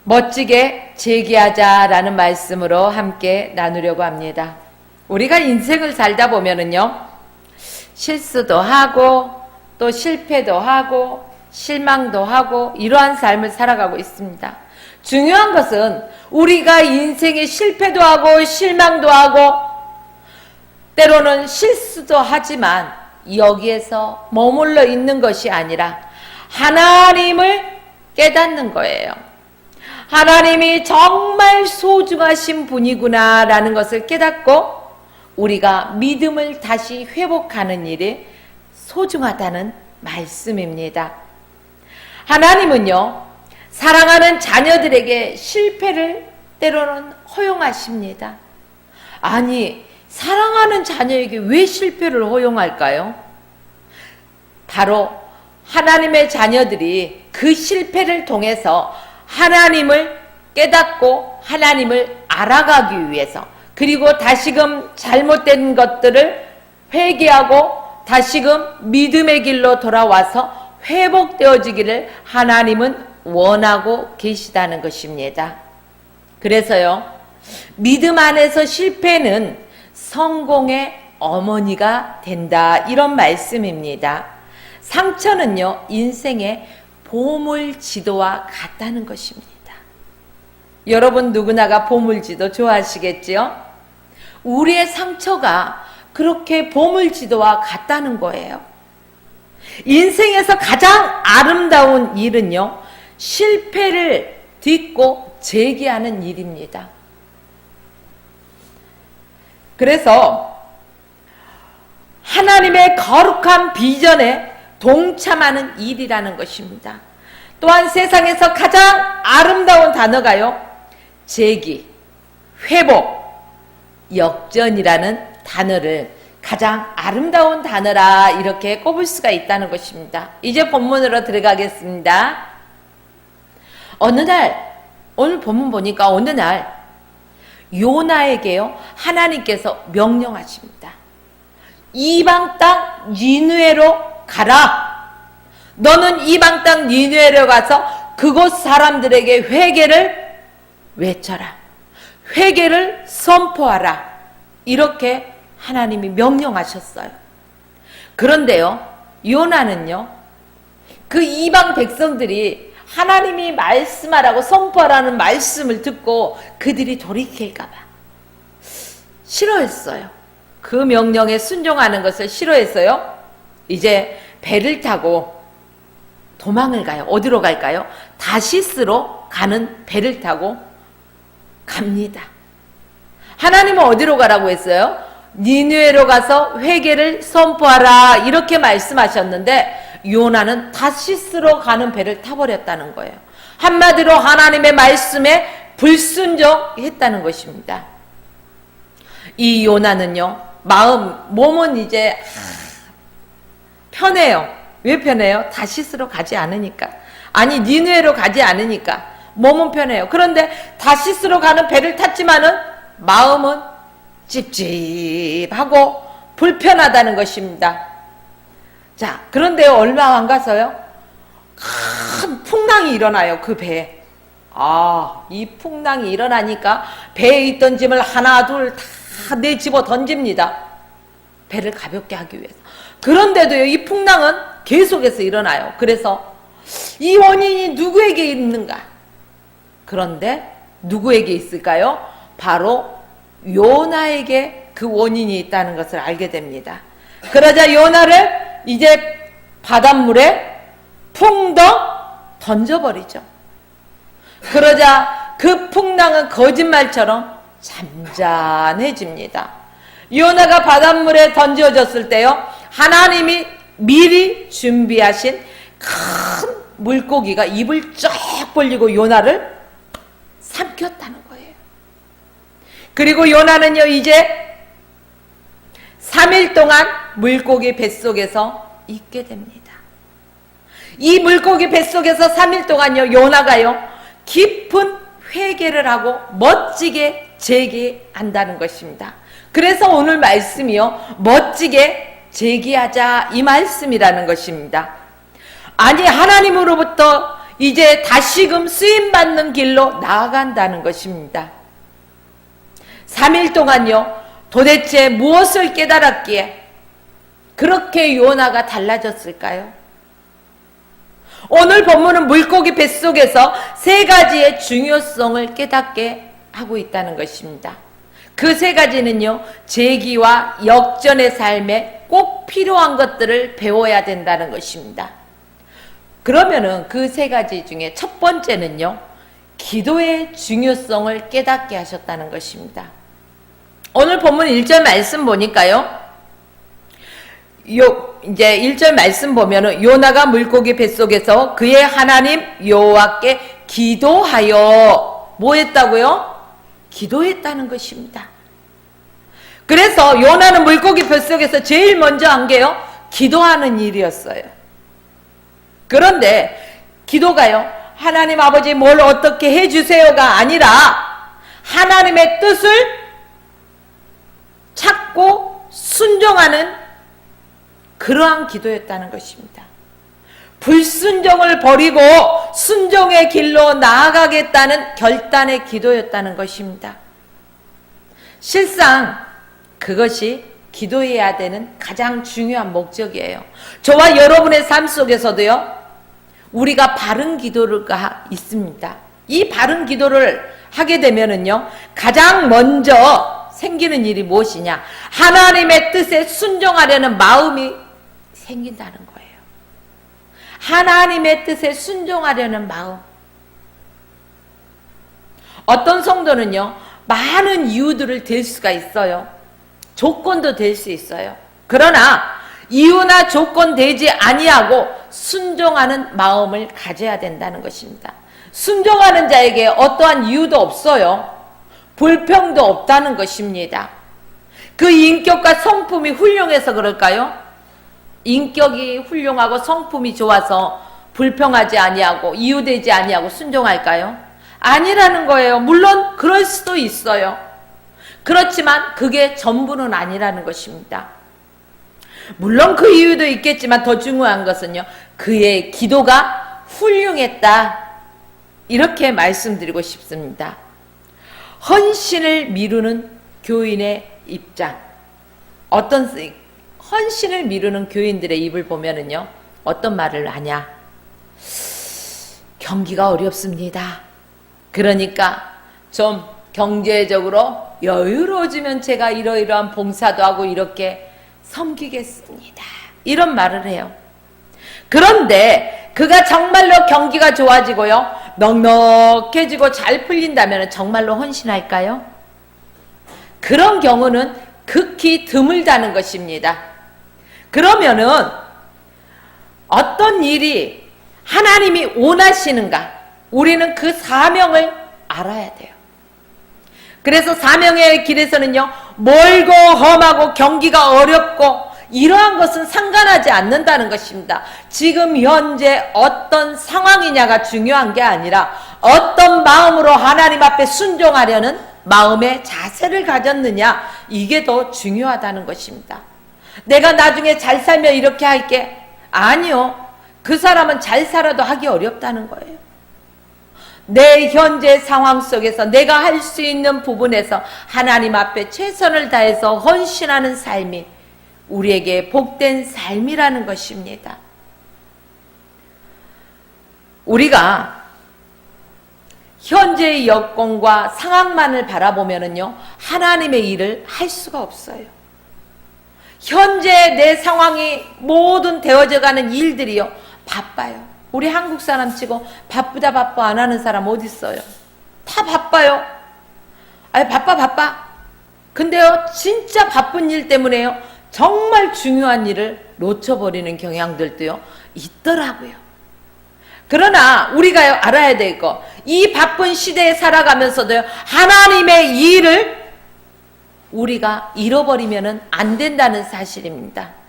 멋지게 제기하자라는 말씀으로 함께 나누려고 합니다. 우리가 인생을 살다 보면은요, 실수도 하고 또 실패도 하고 실망도 하고 이러한 삶을 살아가고 있습니다. 중요한 것은 우리가 인생에 실패도 하고 실망도 하고 때로는 실수도 하지만 여기에서 머물러 있는 것이 아니라 하나님을 깨닫는 거예요. 하나님이 정말 소중하신 분이구나 라는 것을 깨닫고 우리가 믿음을 다시 회복하는 일이 소중하다는 말씀입니다. 하나님은요, 사랑하는 자녀들에게 실패를 때로는 허용하십니다. 아니, 사랑하는 자녀에게 왜 실패를 허용할까요? 바로 하나님의 자녀들이 그 실패를 통해서 하나님을 깨닫고 하나님을 알아가기 위해서, 그리고 다시금 잘못된 것들을 회개하고 다시금 믿음의 길로 돌아와서 회복되어지기를 하나님은 원하고 계시다는 것입니다. 그래서요, 믿음 안에서 실패는 성공의 어머니가 된다, 이런 말씀입니다. 상처는요, 인생의 보물지도와 같다는 것입니다. 여러분 누구나가 보물지도 좋아하시겠지요? 우리의 상처가 그렇게 보물지도와 같다는 거예요. 인생에서 가장 아름다운 일은요, 실패를 딛고 재기하는 일입니다. 그래서 하나님의 거룩한 비전에 동참하는 일이라는 것입니다. 또한 세상에서 가장 아름다운 단어가요, 재기, 회복, 역전이라는 단어를 가장 아름다운 단어라 이렇게 꼽을 수가 있다는 것입니다. 이제 본문으로 들어가겠습니다. 어느 날, 오늘 본문 보니까 어느 날 요나에게요, 하나님께서 명령하십니다. 이방 땅 니느웨로 가라. 너는 이방 땅 니느웨로 가서 그곳 사람들에게 회개를 외쳐라. 회개를 선포하라. 이렇게 하나님이 명령하셨어요. 그런데요, 요나는요, 그 이방 백성들이 하나님이 말씀하라고 선포하라는 말씀을 듣고 그들이 돌이킬까봐 싫어했어요. 그 명령에 순종하는 것을 싫어했어요. 이제 배를 타고 도망을 가요. 어디로 갈까요? 다시스로 가는 배를 타고 갑니다. 하나님은 어디로 가라고 했어요? 니느웨로 가서 회개를 선포하라 이렇게 말씀하셨는데 요나는 다시스로 가는 배를 타버렸다는 거예요. 한마디로 하나님의 말씀에 불순종했다는 것입니다. 이 요나는요, 몸은 이제 편해요. 왜 편해요? 다시스로 가지 않으니까. 아니, 니느웨로 가지 않으니까 몸은 편해요. 그런데 다시스로 가는 배를 탔지만은 마음은 찝찝하고 불편하다는 것입니다. 자, 그런데 얼마 안 가서요, 큰 풍랑이 일어나요, 그 배에. 이 풍랑이 일어나니까 배에 있던 짐을 하나 둘 다 내집어 던집니다. 배를 가볍게 하기 위해서. 그런데도요, 이 풍랑은 계속해서 일어나요. 그래서 이 원인이 누구에게 있는가? 그런데 누구에게 있을까요? 바로 요나에게 그 원인이 있다는 것을 알게 됩니다. 그러자 요나를 이제 바닷물에 풍덩 던져버리죠. 그러자 그 풍랑은 거짓말처럼 잠잠해집니다. 요나가 바닷물에 던져졌을 때요, 하나님이 미리 준비하신 큰 물고기가 입을 쫙 벌리고 요나를 삼켰다는 거예요. 그리고 요나는요, 이제 3일 동안 물고기 뱃속에서 있게 됩니다. 이 물고기 뱃속에서 3일 동안요, 요나가요, 깊은 회개를 하고 멋지게 재기한다는 것입니다. 그래서 오늘 말씀이요, 멋지게 재기하자 이 말씀이라는 것입니다. 아니, 하나님으로부터 이제 다시금 쓰임받는 길로 나아간다는 것입니다. 3일 동안요, 도대체 무엇을 깨달았기에 그렇게 요나가 달라졌을까요? 오늘 본문은 물고기 뱃속에서 3가지의 중요성을 깨닫게 하고 있다는 것입니다. 그 3가지는요, 재기와 역전의 삶에 꼭 필요한 것들을 배워야 된다는 것입니다. 그러면은 그 3가지 중에 첫 번째는요, 기도의 중요성을 깨닫게 하셨다는 것입니다. 오늘 본문 1절 말씀 보니까요, 이제 1절 말씀 보면은 요나가 물고기 뱃속에서 그의 하나님 여호와께 기도하여 뭐 했다고요? 기도했다는 것입니다. 그래서 요나는 물고기 뱃속에서 제일 먼저 한 게요, 기도하는 일이었어요. 그런데 기도가요, 하나님 아버지 뭘 어떻게 해주세요가 아니라 하나님의 뜻을 찾고 순종하는 그러한 기도였다는 것입니다. 불순종을 버리고 순종의 길로 나아가겠다는 결단의 기도였다는 것입니다. 실상 그것이 기도해야 되는 가장 중요한 목적이에요. 저와 여러분의 삶 속에서도요, 우리가 바른 기도가 있습니다. 이 바른 기도를 하게 되면은요, 가장 먼저 생기는 일이 무엇이냐? 하나님의 뜻에 순종하려는 마음이 생긴다는 거예요. 하나님의 뜻에 순종하려는 마음. 어떤 성도는요, 많은 이유들을 댈 수가 있어요. 조건도 될 수 있어요. 그러나 이유나 조건 되지 아니하고 순종하는 마음을 가져야 된다는 것입니다. 순종하는 자에게 어떠한 이유도 없어요. 불평도 없다는 것입니다. 그 인격과 성품이 훌륭해서 그럴까요? 인격이 훌륭하고 성품이 좋아서 불평하지 아니하고 이유되지 아니하고 순종할까요? 아니라는 거예요. 물론 그럴 수도 있어요. 그렇지만 그게 전부는 아니라는 것입니다. 물론 그 이유도 있겠지만 더 중요한 것은요, 그의 기도가 훌륭했다, 이렇게 말씀드리고 싶습니다. 헌신을 미루는 교인의 입장, 헌신을 미루는 교인들의 입을 보면은요, 어떤 말을 하냐? 경기가 어렵습니다. 그러니까 좀 경제적으로 여유로워지면 제가 이러이러한 봉사도 하고 이렇게 섬기겠습니다, 이런 말을 해요. 그런데 그가 정말로 경기가 좋아지고요, 넉넉해지고 잘 풀린다면 정말로 헌신할까요? 그런 경우는 극히 드물다는 것입니다. 그러면은 어떤 일이 하나님이 원하시는가, 우리는 그 사명을 알아야 돼요. 그래서 사명의 길에서는요, 멀고 험하고 경기가 어렵고 이러한 것은 상관하지 않는다는 것입니다. 지금 현재 어떤 상황이냐가 중요한 게 아니라 어떤 마음으로 하나님 앞에 순종하려는 마음의 자세를 가졌느냐, 이게 더 중요하다는 것입니다. 내가 나중에 잘 살면 이렇게 할게, 아니요. 그 사람은 잘 살아도 하기 어렵다는 거예요. 내 현재 상황 속에서 내가 할 수 있는 부분에서 하나님 앞에 최선을 다해서 헌신하는 삶이 우리에게 복된 삶이라는 것입니다. 우리가 현재의 여건과 상황만을 바라보면은요, 하나님의 일을 할 수가 없어요. 현재 내 상황이 모든 되어져가는 일들이요, 바빠요. 우리 한국 사람 치고 바쁘다 바빠 안 하는 사람 어디 있어요? 다 바빠요. 아니 바빠. 근데요, 진짜 바쁜 일 때문에요, 정말 중요한 일을 놓쳐버리는 경향들도요, 있더라고요. 그러나 우리가 알아야 될 거, 이 바쁜 시대에 살아가면서도요, 하나님의 일을 우리가 잃어버리면 안 된다는 사실입니다.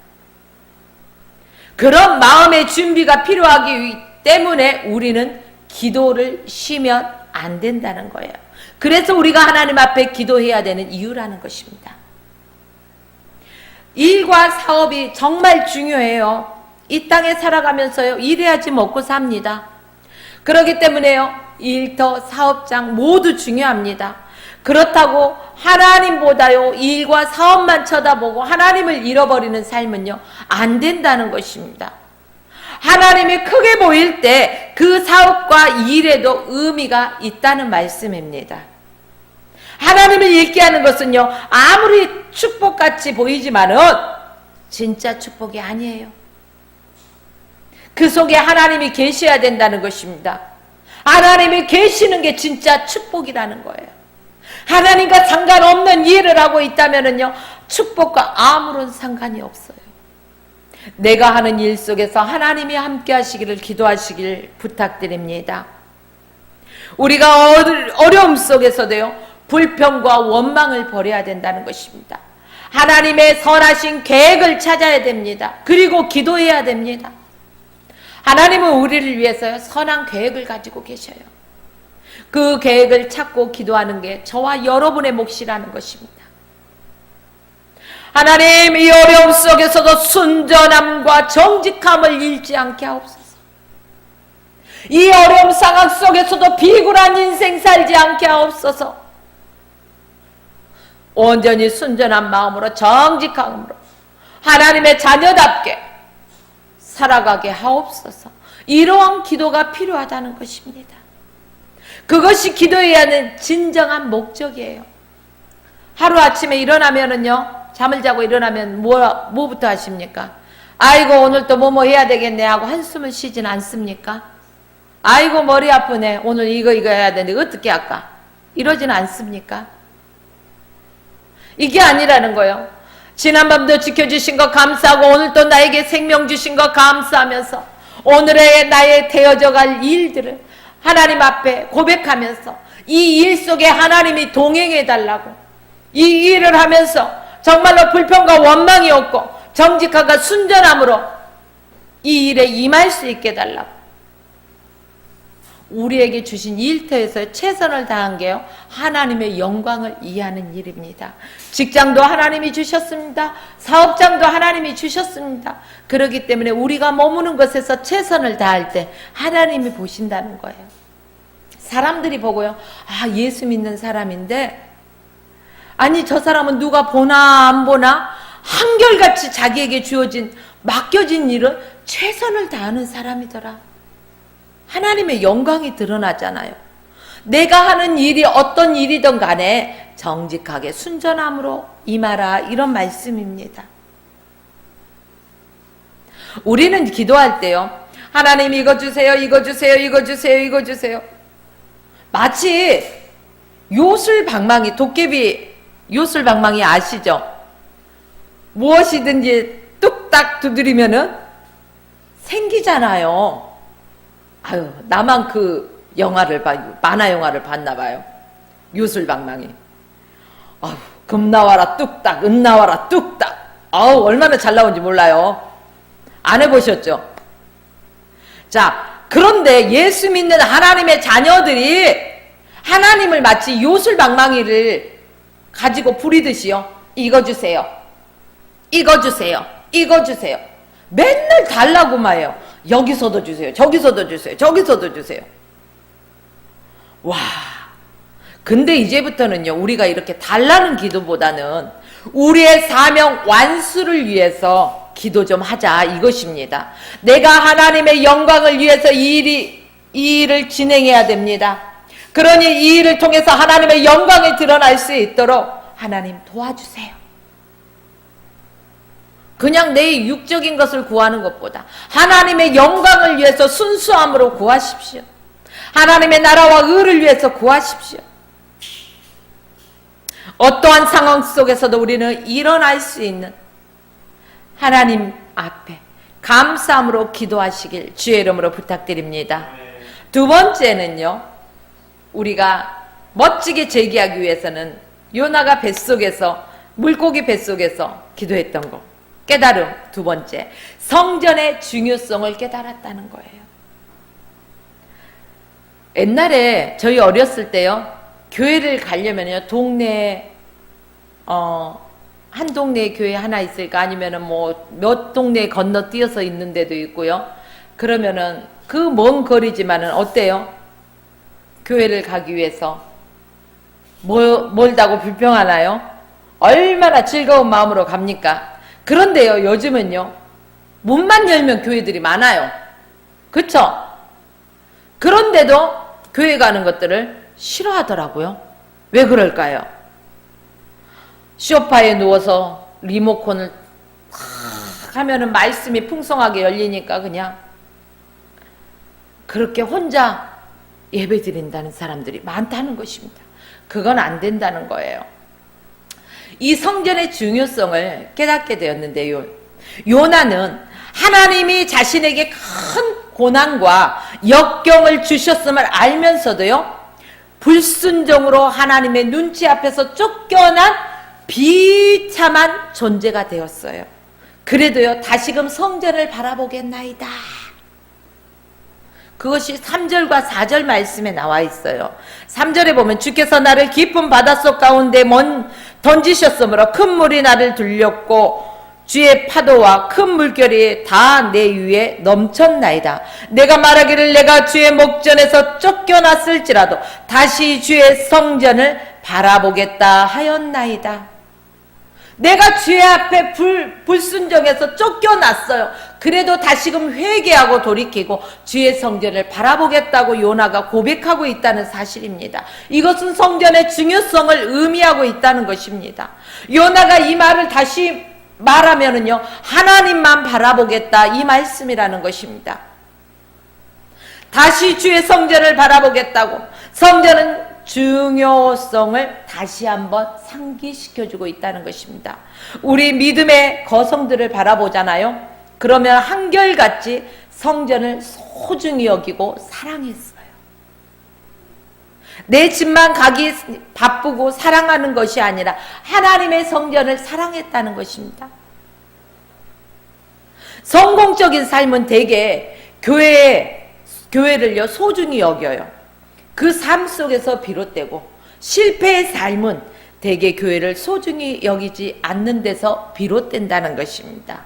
그런 마음의 준비가 필요하기 때문에 우리는 기도를 쉬면 안 된다는 거예요. 그래서 우리가 하나님 앞에 기도해야 되는 이유라는 것입니다. 일과 사업이 정말 중요해요. 이 땅에 살아가면서요, 일해야지 먹고 삽니다. 그렇기 때문에요, 일터, 사업장 모두 중요합니다. 그렇다고 하나님보다요 일과 사업만 쳐다보고 하나님을 잃어버리는 삶은요 안 된다는 것입니다. 하나님이 크게 보일 때 그 사업과 일에도 의미가 있다는 말씀입니다. 하나님을 잃게 하는 것은요 아무리 축복같이 보이지만은 진짜 축복이 아니에요. 그 속에 하나님이 계셔야 된다는 것입니다. 하나님이 계시는 게 진짜 축복이라는 거예요. 하나님과 상관없는 일을 하고 있다면은요 축복과 아무런 상관이 없어요. 내가 하는 일 속에서 하나님이 함께 하시기를 기도하시길 부탁드립니다. 우리가 어려움 속에서도요 불평과 원망을 버려야 된다는 것입니다. 하나님의 선하신 계획을 찾아야 됩니다. 그리고 기도해야 됩니다. 하나님은 우리를 위해서 선한 계획을 가지고 계셔요. 그 계획을 찾고 기도하는 게 저와 여러분의 몫이라는 것입니다. 하나님, 이 어려움 속에서도 순전함과 정직함을 잃지 않게 하옵소서. 이 어려움 상황 속에서도 비굴한 인생 살지 않게 하옵소서. 온전히 순전한 마음으로 정직함으로 하나님의 자녀답게 살아가게 하옵소서. 이러한 기도가 필요하다는 것입니다. 그것이 기도해야 하는 진정한 목적이에요. 하루아침에 일어나면은요 잠을 자고 일어나면 뭐부터 하십니까? 아이고 오늘 또 뭐뭐 해야 되겠네 하고 한숨을 쉬진 않습니까? 아이고 머리 아프네 오늘 이거 해야 되는데 어떻게 할까? 이러지는 않습니까? 이게 아니라는 거예요. 지난밤도 지켜주신 것 감사하고 오늘 또 나에게 생명 주신 것 감사하면서 오늘의 나의 되어져 갈 일들을 하나님 앞에 고백하면서 이 일 속에 하나님이 동행해 달라고, 이 일을 하면서 정말로 불평과 원망이 없고 정직함과 순전함으로 이 일에 임할 수 있게 해달라고. 우리에게 주신 일터에서 최선을 다한 게요 하나님의 영광을 이해하는 일입니다. 직장도 하나님이 주셨습니다. 사업장도 하나님이 주셨습니다. 그렇기 때문에 우리가 머무는 것에서 최선을 다할 때 하나님이 보신다는 거예요. 사람들이 보고요 아 예수 믿는 사람인데 아니 저 사람은 누가 보나 안 보나 한결같이 자기에게 주어진 맡겨진 일을 최선을 다하는 사람이더라. 하나님의 영광이 드러나잖아요. 내가 하는 일이 어떤 일이든 간에 정직하게 순전함으로 임하라 이런 말씀입니다. 우리는 기도할 때요 하나님 이거 주세요 이거 주세요 이거 주세요 이거 주세요 마치 요술방망이 도깨비 요술방망이 아시죠? 무엇이든지 뚝딱 두드리면은 생기잖아요. 아유, 나만 그 영화를 만화 영화를 봤나 봐요. 요술방망이. 아유, 금 나와라 뚝딱, 은 나와라 뚝딱. 아우, 얼마나 잘 나온지 몰라요. 안 해보셨죠? 자, 그런데 예수 믿는 하나님의 자녀들이 하나님을 마치 요술방망이를 가지고 부리듯이요. 이거 주세요. 이거 주세요. 이거 주세요. 맨날 달라고만 해요. 여기서도 주세요. 저기서도 주세요. 저기서도 주세요. 와. 근데 이제부터는요. 우리가 이렇게 달라는 기도보다는 우리의 사명 완수를 위해서 기도 좀 하자 이것입니다. 내가 하나님의 영광을 위해서 이 일을 진행해야 됩니다. 그러니 이 일을 통해서 하나님의 영광이 드러날 수 있도록 하나님 도와주세요. 그냥 내 육적인 것을 구하는 것보다 하나님의 영광을 위해서 순수함으로 구하십시오. 하나님의 나라와 의를 위해서 구하십시오. 어떠한 상황 속에서도 우리는 일어날 수 있는 하나님 앞에 감사함으로 기도하시길 주의 이름으로 부탁드립니다. 두 번째는요. 우리가 멋지게 제기하기 위해서는 요나가 뱃속에서 물고기 뱃속에서 기도했던 거 깨달음. 두 번째, 성전의 중요성을 깨달았다는 거예요. 옛날에 저희 어렸을 때요 교회를 가려면요 동네에 한 동네에 교회 하나 있을까 아니면은 뭐 몇 동네 건너뛰어서 있는 데도 있고요. 그러면은 그 먼 거리지만은 어때요? 교회를 가기 위해서 멀다고 불평하나요? 얼마나 즐거운 마음으로 갑니까? 그런데요, 요즘은요, 문만 열면 교회들이 많아요. 그쵸? 그런데도 교회 가는 것들을 싫어하더라고요. 왜 그럴까요? 소파에 누워서 리모컨을 탁 하면은 말씀이 풍성하게 열리니까 그냥 그렇게 혼자 예배 드린다는 사람들이 많다는 것입니다. 그건 안 된다는 거예요. 이 성전의 중요성을 깨닫게 되었는데요. 요나는 하나님이 자신에게 큰 고난과 역경을 주셨음을 알면서도요, 불순종으로 하나님의 눈치 앞에서 쫓겨난 비참한 존재가 되었어요. 그래도요, 다시금 성전을 바라보겠나이다. 그것이 3절과 4절 말씀에 나와 있어요. 3절에 보면 주께서 나를 깊은 바닷속 가운데 던지셨으므로 큰 물이 나를 들렸고 주의 파도와 큰 물결이 다 내 위에 넘쳤나이다. 내가 말하기를 내가 주의 목전에서 쫓겨났을지라도 다시 주의 성전을 바라보겠다 하였나이다. 내가 주의 앞에 불순종해서 쫓겨났어요. 그래도 다시금 회개하고 돌이키고 주의 성전을 바라보겠다고 요나가 고백하고 있다는 사실입니다. 이것은 성전의 중요성을 의미하고 있다는 것입니다. 요나가 이 말을 다시 말하면은요, 하나님만 바라보겠다 이 말씀이라는 것입니다. 다시 주의 성전을 바라보겠다고, 성전은 중요성을 다시 한번 상기시켜주고 있다는 것입니다. 우리 믿음의 거성들을 바라보잖아요. 그러면 한결같이 성전을 소중히 여기고 사랑했어요. 내 집만 가기 바쁘고 사랑하는 것이 아니라 하나님의 성전을 사랑했다는 것입니다. 성공적인 삶은 대개 교회를요 소중히 여겨요. 그 삶 속에서 비롯되고, 실패의 삶은 대개 교회를 소중히 여기지 않는 데서 비롯된다는 것입니다.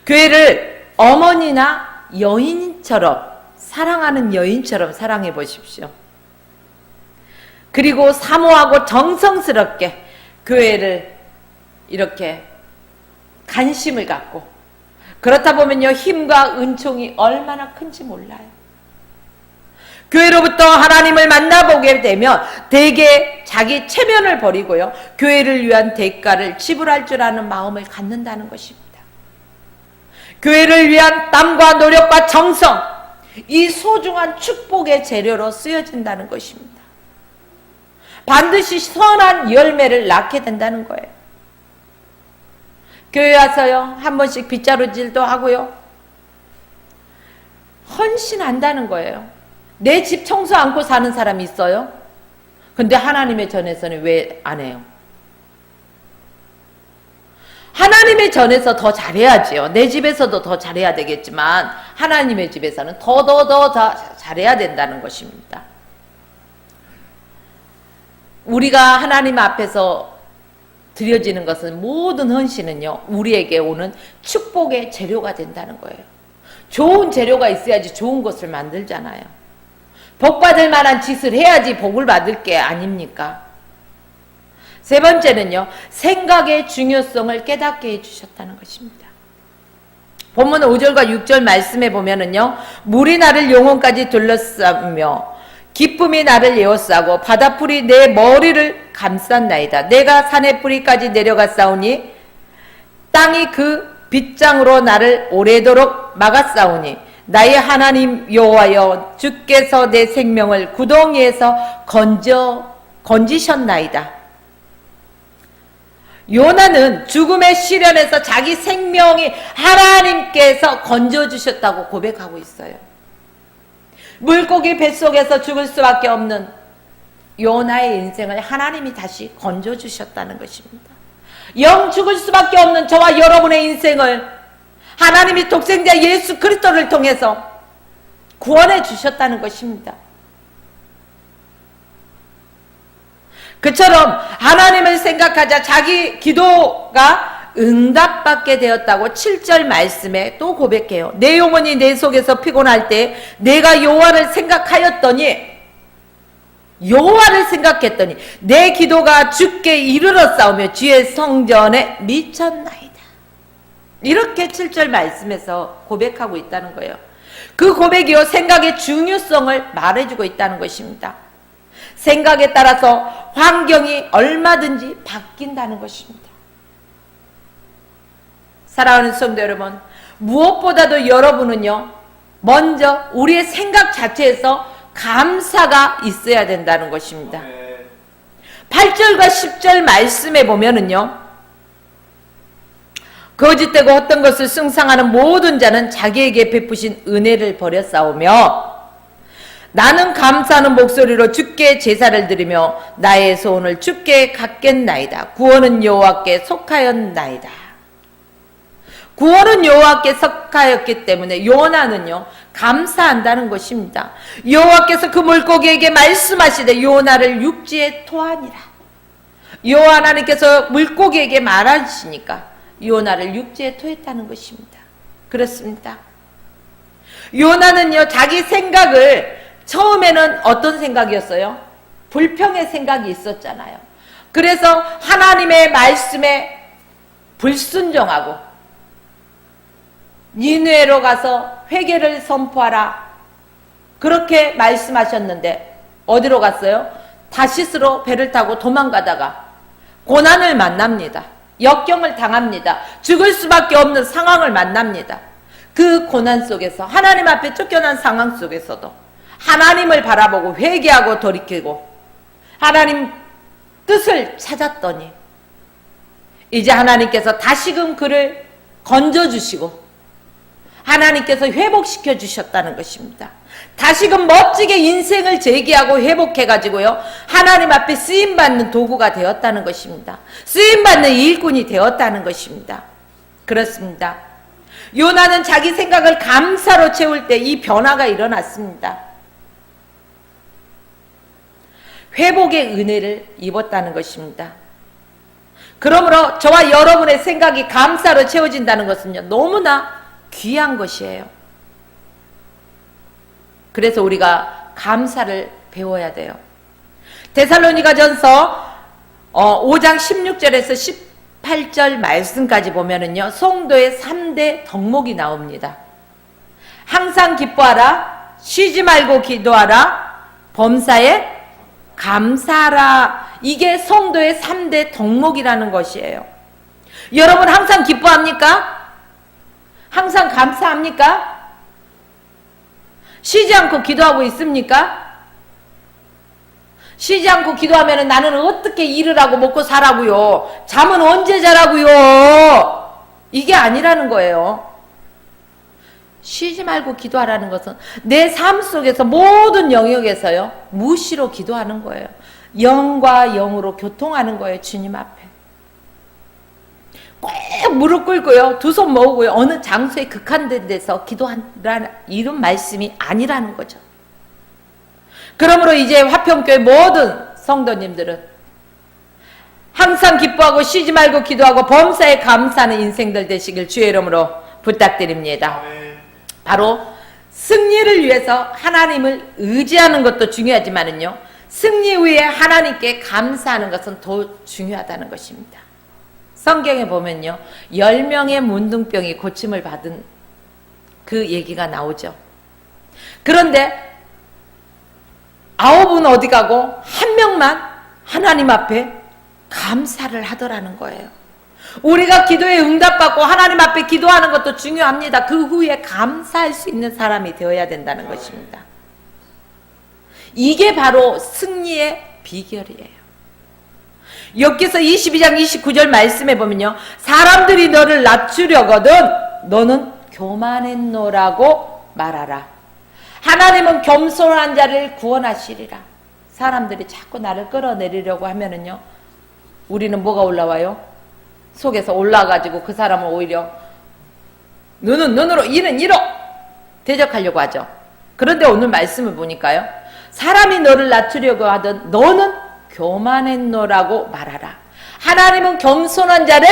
교회를 어머니나 여인처럼, 사랑하는 여인처럼 사랑해 보십시오. 그리고 사모하고 정성스럽게 교회를 이렇게 관심을 갖고, 그렇다 보면요, 힘과 은총이 얼마나 큰지 몰라요. 교회로부터 하나님을 만나보게 되면 대개 자기 체면을 버리고요, 교회를 위한 대가를 지불할 줄 아는 마음을 갖는다는 것입니다. 교회를 위한 땀과 노력과 정성, 이 소중한 축복의 재료로 쓰여진다는 것입니다. 반드시 선한 열매를 낳게 된다는 거예요. 교회 와서요, 한 번씩 빗자루질도 하고요, 헌신한다는 거예요. 내 집 청소 않고 사는 사람이 있어요? 근데 하나님의 전에서는 왜 안 해요? 하나님의 전에서 더 잘해야지요. 내 집에서도 더 잘해야 되겠지만 하나님의 집에서는 더 잘해야 된다는 것입니다. 우리가 하나님 앞에서 드려지는 것은, 모든 헌신은요, 우리에게 오는 축복의 재료가 된다는 거예요. 좋은 재료가 있어야지 좋은 것을 만들잖아요. 복 받을 만한 짓을 해야지 복을 받을 게 아닙니까? 세 번째는요, 생각의 중요성을 깨닫게 해주셨다는 것입니다. 본문 5절과 6절 말씀에 보면은요, 물이 나를 영혼까지 둘러싸며 기쁨이 나를 에워싸고 바닷불이 내 머리를 감쌌나이다. 내가 산의 뿌리까지 내려갔사오니 땅이 그 빗장으로 나를 오래도록 막았사오니 나의 하나님 여호와여, 주께서 내 생명을 구덩이에서 건지셨나이다. 요나는 죽음의 시련에서 자기 생명이 하나님께서 건져주셨다고 고백하고 있어요. 물고기 뱃속에서 죽을 수밖에 없는 요나의 인생을 하나님이 다시 건져주셨다는 것입니다. 영 죽을 수밖에 없는 저와 여러분의 인생을 하나님이 독생자 예수 그리스도를 통해서 구원해 주셨다는 것입니다. 그처럼 하나님을 생각하자 자기 기도가 응답받게 되었다고 7절 말씀에 또 고백해요. 내 영혼이 내 속에서 피곤할 때 내가 여호와를 생각하였더니, 여호와를 생각했더니 내 기도가 주께 이르러 싸우며 주의 성전에 미쳤나이다. 이렇게 7절 말씀에서 고백하고 있다는 거예요. 그 고백이요, 생각의 중요성을 말해주고 있다는 것입니다. 생각에 따라서 환경이 얼마든지 바뀐다는 것입니다. 사랑하는 성도 여러분, 무엇보다도 여러분은요, 먼저 우리의 생각 자체에서 감사가 있어야 된다는 것입니다. 8절과 10절 말씀에 보면은요, 거짓되고 헛된 것을 숭상하는 모든 자는 자기에게 베푸신 은혜를 버렸사오며 나는 감사하는 목소리로 주께 제사를 드리며 나의 소원을 주께 갖겠나이다. 구원은 여호와께 속하였나이다. 구원은 여호와께 속하였기 때문에 요나는요, 감사한다는 것입니다. 여호와께서 그 물고기에게 말씀하시되 요나를 육지에 토하니라. 여호와 하나님께서 물고기에게 말하시니까 요나를 육지에 토했다는 것입니다. 그렇습니다. 요나는요, 자기 생각을, 처음에는 어떤 생각이었어요? 불평의 생각이 있었잖아요. 그래서 하나님의 말씀에 불순종하고 니느웨로 가서 회개를 선포하라, 그렇게 말씀하셨는데 어디로 갔어요? 다시스로 배를 타고 도망가다가 고난을 만납니다. 역경을 당합니다. 죽을 수밖에 없는 상황을 만납니다. 그 고난 속에서, 하나님 앞에 쫓겨난 상황 속에서도 하나님을 바라보고 회개하고 돌이키고 하나님 뜻을 찾았더니 이제 하나님께서 다시금 그를 건져주시고 하나님께서 회복시켜 주셨다는 것입니다. 다시금 멋지게 인생을 재기하고 회복해가지고요, 하나님 앞에 쓰임받는 도구가 되었다는 것입니다. 쓰임받는 일꾼이 되었다는 것입니다. 그렇습니다. 요나는 자기 생각을 감사로 채울 때 이 변화가 일어났습니다. 회복의 은혜를 입었다는 것입니다. 그러므로 저와 여러분의 생각이 감사로 채워진다는 것은요, 너무나 귀한 것이에요. 그래서 우리가 감사를 배워야 돼요. 데살로니가전서 5장 16절에서 18절 말씀까지 보면은요, 성도의 3대 덕목이 나옵니다. 항상 기뻐하라, 쉬지 말고 기도하라, 범사에 감사하라. 이게 성도의 3대 덕목이라는 것이에요. 여러분 항상 기뻐합니까? 항상 감사합니까? 쉬지 않고 기도하고 있습니까? 쉬지 않고 기도하면 나는 어떻게 일을 하고 먹고 살라고요? 잠은 언제 자라고요? 이게 아니라는 거예요. 쉬지 말고 기도하라는 것은 내 삶 속에서 모든 영역에서요, 무시로 기도하는 거예요. 영과 영으로 교통하는 거예요. 주님 앞에 꼭 무릎 꿇고요, 두 손 모으고요, 어느 장소에 극한된 데서 기도하라는 이런 말씀이 아니라는 거죠. 그러므로 이제 화평교회 모든 성도님들은 항상 기뻐하고 쉬지 말고 기도하고 범사에 감사하는 인생들 되시길 주의 이름으로 부탁드립니다. 바로 승리를 위해서 하나님을 의지하는 것도 중요하지만은요, 승리 후에 하나님께 감사하는 것은 더 중요하다는 것입니다. 성경에 보면요, 10명의 문둥병이 고침을 받은 그 얘기가 나오죠. 그런데 9은 어디 가고 1명만 하나님 앞에 감사를 하더라는 거예요. 우리가 기도에 응답받고 하나님 앞에 기도하는 것도 중요합니다. 그 후에 감사할 수 있는 사람이 되어야 된다는 것입니다. 이게 바로 승리의 비결이에요. 욥기서 22장 29절 말씀해 보면요, 사람들이 너를 낮추려거든 너는 교만했노라고 말하라. 하나님은 겸손한 자를 구원하시리라. 사람들이 자꾸 나를 끌어내리려고 하면은요, 우리는 뭐가 올라와요? 속에서 올라가지고 그 사람을 오히려 눈은 눈으로 이는 이로 대적하려고 하죠. 그런데 오늘 말씀을 보니까요, 사람이 너를 낮추려고 하든 너는 교만했노라고 말하라. 하나님은 겸손한 자를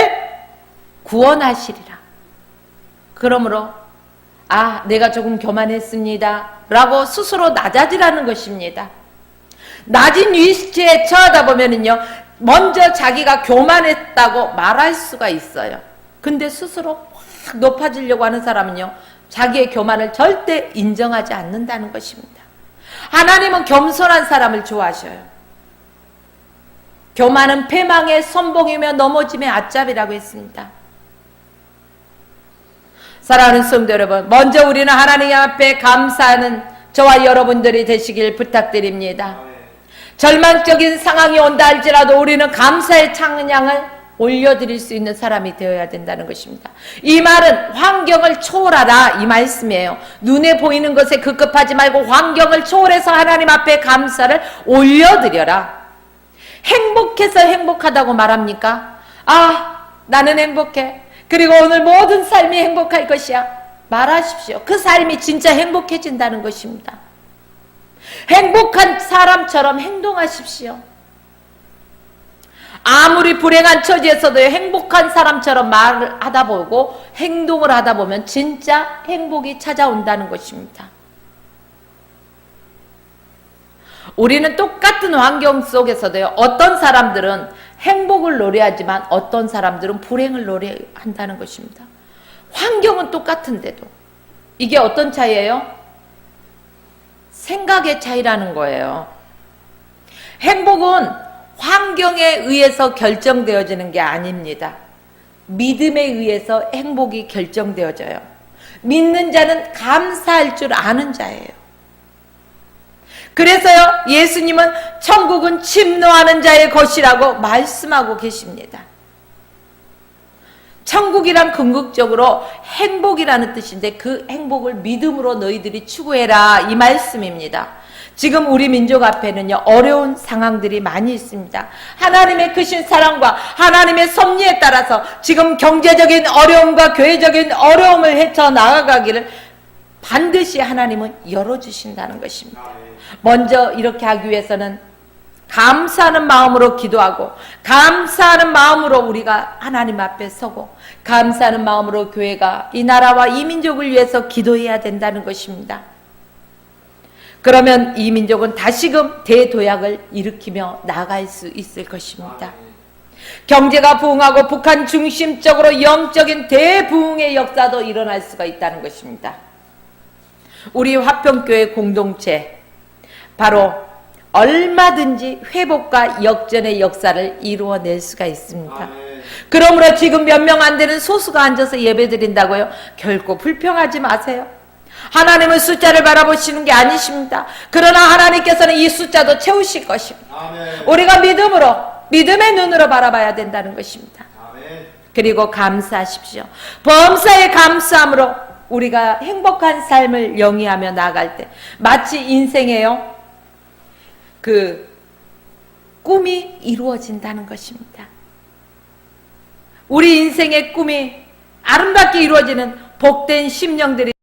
구원하시리라. 그러므로 내가 조금 교만했습니다 라고 스스로 낮아지라는 것입니다. 낮은 위치에 처하다 보면은요, 먼저 자기가 교만했다고 말할 수가 있어요. 근데 스스로 확 높아지려고 하는 사람은요, 자기의 교만을 절대 인정하지 않는다는 것입니다. 하나님은 겸손한 사람을 좋아하셔요. 교만은 패망의 선봉이며 넘어짐의 앞잡이라고 했습니다. 사랑하는 성도 여러분, 먼저 우리는 하나님 앞에 감사하는 저와 여러분들이 되시길 부탁드립니다. 절망적인 상황이 온다 할지라도 우리는 감사의 찬양을 올려드릴 수 있는 사람이 되어야 된다는 것입니다. 이 말은 환경을 초월하라 이 말씀이에요. 눈에 보이는 것에 급급하지 말고 환경을 초월해서 하나님 앞에 감사를 올려드려라. 행복해서 행복하다고 말합니까? 나는 행복해. 그리고 오늘 모든 삶이 행복할 것이야. 말하십시오. 그 삶이 진짜 행복해진다는 것입니다. 행복한 사람처럼 행동하십시오. 아무리 불행한 처지에서도 행복한 사람처럼 말을 하다 보고 행동을 하다 보면 진짜 행복이 찾아온다는 것입니다. 우리는 똑같은 환경 속에서도요, 어떤 사람들은 행복을 노래하지만 어떤 사람들은 불행을 노래한다는 것입니다. 환경은 똑같은데도 이게 어떤 차이예요? 생각의 차이라는 거예요. 행복은 환경에 의해서 결정되어지는 게 아닙니다. 믿음에 의해서 행복이 결정되어져요. 믿는 자는 감사할 줄 아는 자예요. 그래서요, 예수님은 천국은 침노하는 자의 것이라고 말씀하고 계십니다. 천국이란 궁극적으로 행복이라는 뜻인데 그 행복을 믿음으로 너희들이 추구해라 이 말씀입니다. 지금 우리 민족 앞에는요, 어려운 상황들이 많이 있습니다. 하나님의 크신 사랑과 하나님의 섭리에 따라서 지금 경제적인 어려움과 교회적인 어려움을 헤쳐나가기를 반드시 하나님은 열어주신다는 것입니다. 먼저 이렇게 하기 위해서는 감사하는 마음으로 기도하고 감사하는 마음으로 우리가 하나님 앞에 서고 감사하는 마음으로 교회가 이 나라와 이 민족을 위해서 기도해야 된다는 것입니다. 그러면 이 민족은 다시금 대도약을 일으키며 나갈 수 있을 것입니다. 경제가 부흥하고 북한 중심적으로 영적인 대부흥의 역사도 일어날 수가 있다는 것입니다. 우리 화평교회 공동체 바로 얼마든지 회복과 역전의 역사를 이루어낼 수가 있습니다. 그러므로 지금 몇 명 안 되는 소수가 앉아서 예배드린다고요? 결코 불평하지 마세요. 하나님은 숫자를 바라보시는 게 아니십니다. 그러나 하나님께서는 이 숫자도 채우실 것입니다. 우리가 믿음으로, 믿음의 눈으로 바라봐야 된다는 것입니다. 그리고 감사하십시오. 범사의 감사함으로 우리가 행복한 삶을 영위하며 나아갈 때 마치 인생에요, 그 꿈이 이루어진다는 것입니다. 우리 인생의 꿈이 아름답게 이루어지는 복된 심령들이